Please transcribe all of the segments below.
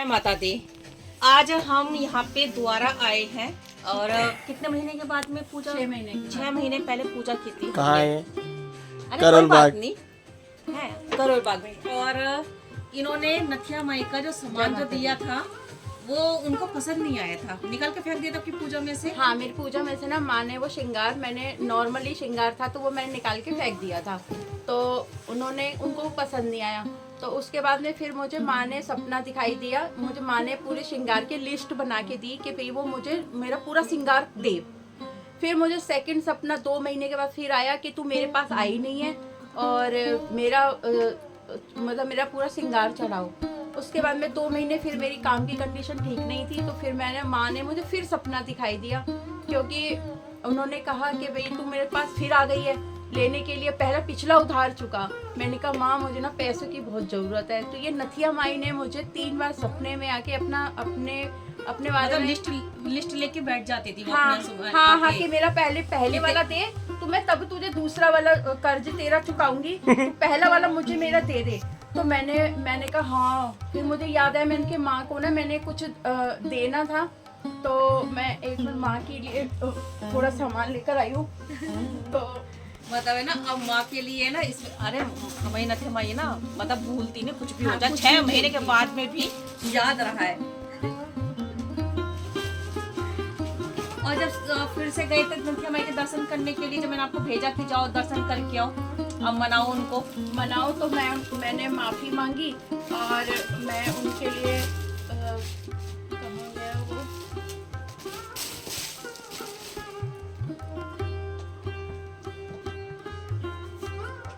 जय माता दी। आज हम यहाँ पे दोबारा आए हैं और कितने महीने के बाद में पूजा? 6 महीने पहले पूजा की थी। कहाँ है? अरे करोल कोई बात बाग नहीं है, करोल बाग में। और इन्होंने नथिया माई का जो सामान जो दिया था वो उनको पसंद नहीं आया था, निकाल के फेंक दिया था आपकी पूजा में से। हाँ, मेरी पूजा में से ना माँ ने वो श्रृंगार, मैंने नॉर्मली श्रृंगार था तो वो मैंने निकाल के फेंक दिया था, तो उनको पसंद नहीं आया। तो उसके बाद में फिर मुझे माँ ने सपना दिखाई दिया, मुझे माँ ने पूरे श्रृंगार की लिस्ट बना के दी कि भाई वो मुझे मेरा पूरा श्रृंगार दे। फिर मुझे सेकंड सपना 2 महीने के बाद फिर आया कि तू मेरे पास आई नहीं है और मेरा पूरा श्रृंगार चढ़ाओ। उसके बाद में 2 महीने फिर मेरी काम की कंडीशन ठीक नहीं थी, तो फिर माँ ने मुझे फिर सपना दिखाई दिया, क्योंकि उन्होंने कहा कि भाई तू मेरे पास फिर आ गई है लेने के लिए, पहला पिछला उधार चुका। मैंने कहा माँ मुझे ना पैसों की बहुत ज़रूरत है। तो ये नथिया माई ने मुझे 3 बार सपने में आके अपने वाले लिस्ट लेके बैठ जाती थी वो हाँ अपना हाँ कि मेरा पहले वाला दे, तो मैं तब तुझे दूसरा वाला कर्ज तेरा चुकाऊंगी, तो पहला वाला मुझे मेरा दे दे। तो मैंने कहा हाँ। फिर मुझे याद है मैंने माँ को ना मैंने कुछ देना था, तो मैं एक बार माँ के लिए थोड़ा सामान लेकर आई हूँ। तो मतलब है ना, अब माँ के लिए ना इसमें, अरे हमारी नथिया माई ना मतलब भूलती नहीं कुछ भी हो हाँ, जाए, 6 महीने के बाद में भी याद रहा है। और जब फिर से गए थे नथिया माई के दर्शन करने के लिए, जब मैंने आपको भेजा कि जाओ दर्शन करके आओ, अब मनाओ उनको। मनाओ, तो मैंने माफ़ी मांगी और मैं उनके लिए कहाँ गया वो,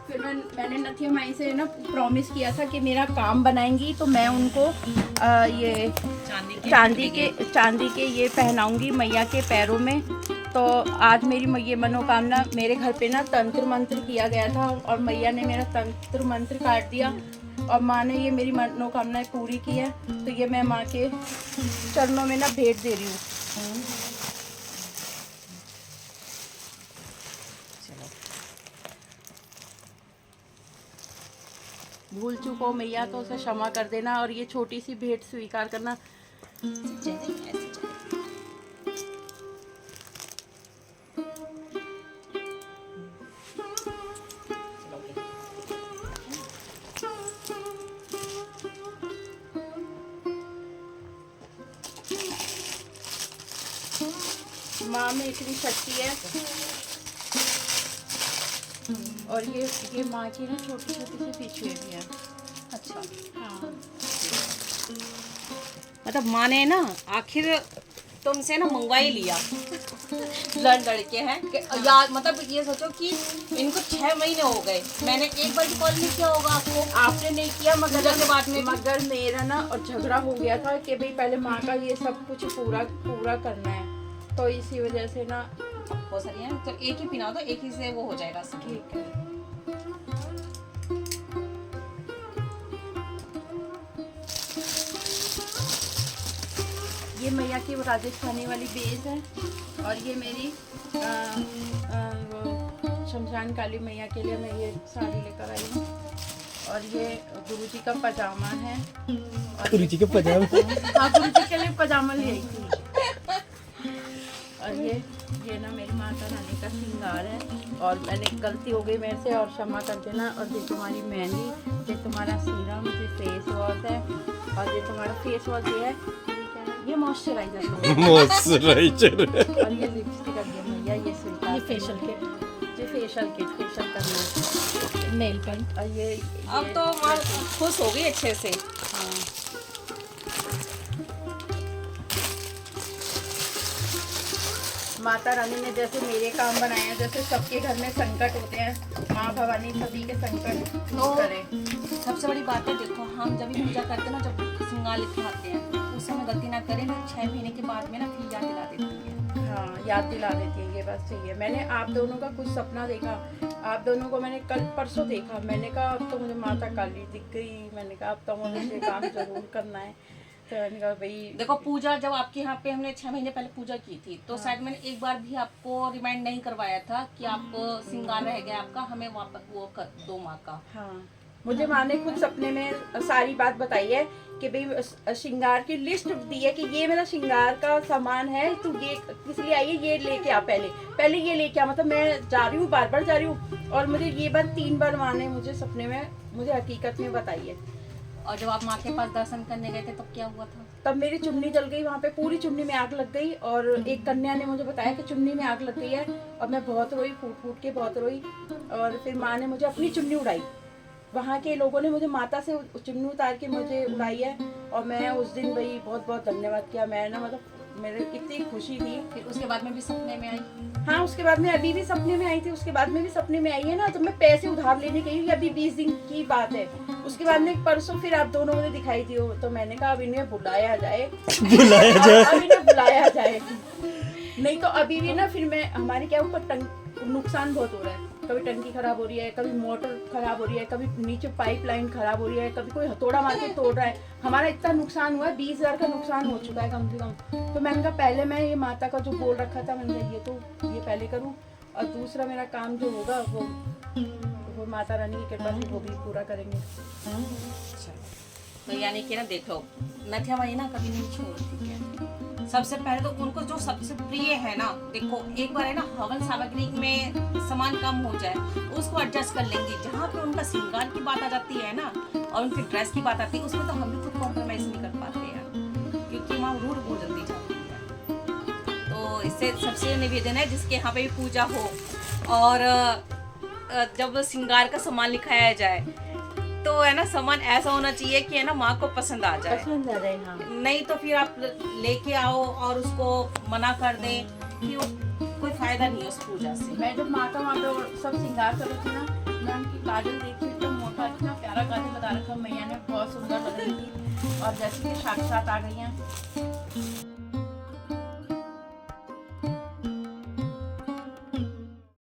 फिर मैंने नथिया माई से ना प्रॉमिस किया था कि मेरा काम बनाएंगी तो मैं उनको ये चांदी के ये पहनाऊंगी मैया के पैरों में। तो आज मेरी ये मनोकामना, मेरे घर पे ना तंत्र मंत्र किया गया था और मैया ने मेरा तंत्र मंत्र काट दिया और माँ ने ये मेरी मनोकामनाएं पूरी की है। तो ये मैं माँ के चरणों में ना भेंट दे रही हूँ। भूल चूक हो मैया तो उसे क्षमा कर देना और ये छोटी सी भेंट स्वीकार करना। माँ में इतनी शक्ति है और ये माँ की ना छोटी छोटी सी पिछुए भी है। अच्छा हाँ, मतलब माँ ने ना आखिर तुमसे ना मंगवा ही लिया लड़ के हैं याद। मतलब ये सोचो कि इनको 6 महीने हो गए, मैंने एक बार भी कॉल नहीं किया होगा आपको, आपने नहीं किया पूजा के बाद में। मगर मेरा ना और झगड़ा हो गया था कि भाई पहले माँ का ये सब कुछ पूरा करना है, तो इसी वजह से ना हो सही है। तो एक ही पिना दो, एक ही से वो हो जाएगा सब। ठीक है। ये मैया की वो राजस्थानी वाली बेस है और ये मेरी वो शमशान काली मैया के लिए मैं ये साड़ी लेकर आई हूँ। और ये गुरुजी का पजामा है। गुरुजी का पजामा? हाँ, गुरुजी के लिए पजामा ले आई थी। और ये ना मेरी माता रानी का श्रृंगार है और मैंने गलती हो गई मेरे से और क्षमा कर देना। और ये तुम्हारी मेहंदी, ये तुम्हारा सीरम, ये फेस वॉश है और ये तुम्हारा फेस वॉश ये है, ये मॉइस्चराइजर और ये लिपस्टिक है भैया, ये स्वीकार, ये फेशियल किट फेशियल करना, नेल पेंट। और ये अब तो माँ खुश हो गई अच्छे से। हाँ, माता रानी ने जैसे मेरे काम बनाए हैं, जैसे सबके घर में संकट होते हैं, माँ भवानी सभी के संकट दूर करे। सबसे बड़ी बात है, देखो हम जब भी पूजा करते हैं ना, जब श्रृंगार लिखवाते हैं उस समय गलती ना करें, ना 6 महीने के बाद में ना फिर याद दिला देती है। हाँ, याद दिला देती है, ये बात सही है। मैंने आप दोनों का कुछ सपना देखा, आप दोनों को मैंने कल परसों देखा। मैंने कहा अब तो मुझे माता काली दिख गई, मैंने कहा अब तो मुझे ये काम जरूर करना है। तो मैंने कहा भाई देखो, पूजा जब आपके यहाँ पे हमने 6 महीने पहले पूजा की थी तो शायद मैंने एक बार भी आपको रिमाइंड नहीं करवाया था कि आप श्रृंगार रह गया आपका, हमें वापस वो कर दो माँ का। हाँ, मुझे माँ ने खुद सपने में सारी बात बताई है कि भाई श्रृंगार की लिस्ट दी है कि ये मेरा श्रृंगार का सामान है, तू ये किस लिए आई है, ये लेके आ, पहले ये लेके आ। मतलब मैं जा रही हूँ, बार बार जा रही हूँ, और मुझे ये बात 3 बार माँ ने मुझे सपने में मुझे हकीकत में बताई है। और जब आप माँ के पास दर्शन करने गए थे तब क्या हुआ था? तब मेरी चुन्नी जल गई, वहाँ पे पूरी चुन्नी में आग लग गई, और एक कन्या ने मुझे बताया कि चुन्नी में आग लग गई है, और मैं बहुत रोई, फूट फूट के बहुत रोई। और फिर माँ ने मुझे अपनी चुन्नी उड़ाई, वहाँ के लोगों ने मुझे माता से चुन्नी उतार के मुझे उड़ाई है, और मैं उस दिन भाई बहुत बहुत धन्यवाद किया। मैं ना मतलब मेरे इतनी खुशी थी। फिर उसके बाद में भी सपने में आई? हाँ, उसके बाद में अभी भी सपने में आई थी, उसके बाद में भी सपने में आई है ना। तो मैं पैसे उधार लेने गई हूँ, अभी 20 दिन की बात है। उसके बाद में परसों फिर आप दोनों मुझे दिखाई थी, तो मैंने कहा अब इन्हें बुलाया जाए, अब इन्हें बुलाया जाए, नहीं तो अभी भी ना फिर मैं हमारे क्या ऊपर नुकसान बहुत हो रहा है। कभी टंकी खराब हो रही है, कभी मोटर खराब हो रही है, कभी नीचे पाइपलाइन खराब हो रही है, कभी कोई हथौड़ा मार के तोड़ रहा है। हमारा इतना नुकसान हुआ है, 20,000 का नुकसान हो चुका है कम से कम। तो मैंने कहा पहले मैं ये माता का जो बोल रखा था, मैंने कहा ये पहले करूँ, और दूसरा मेरा काम जो होगा वो माता रानी की कृपा से वो भी पूरा करेंगे। तो यानी कि ना देखो, नथिया माई ना कभी नहीं छोड़ती है। सबसे पहले तो उनको जो सबसे प्रिय है ना, देखो एक बार है ना हवन सामग्री में सामान कम हो जाए तो उसको एडजस्ट कर लेंगे। जहाँ पे उनका श्रृंगार की बात आ जाती है ना, और उनकी ड्रेस की बात आती है, उसमें तो हम भी खुद कॉम्प्रोमाइज नहीं कर पाते हैं, क्योंकि वहाँ रूढ़ बहुत जल्दी जाती है। तो इससे सबसे निवेदन है जिसके यहाँ पे भी पूजा हो और जब श्रृंगार का सामान लिखाया जाए तो है ना सामान ऐसा होना चाहिए कि है ना माँ को पसंद आ जाए। हाँ। नहीं तो फिर आप लेके आओ और उसको मना कर दें कि कोई फायदा नहीं है उस पूजा से। मैं जब माता वहाँ पे सब श्रृंगार कर रही थी ना, मैं उनकी काजल देखी, इतना मोटा, इतना प्यारा काजल लगा रखा मैया ने, बहुत सुंदर लग रही थी, और जैसे कि साक्षात आ गई हैं।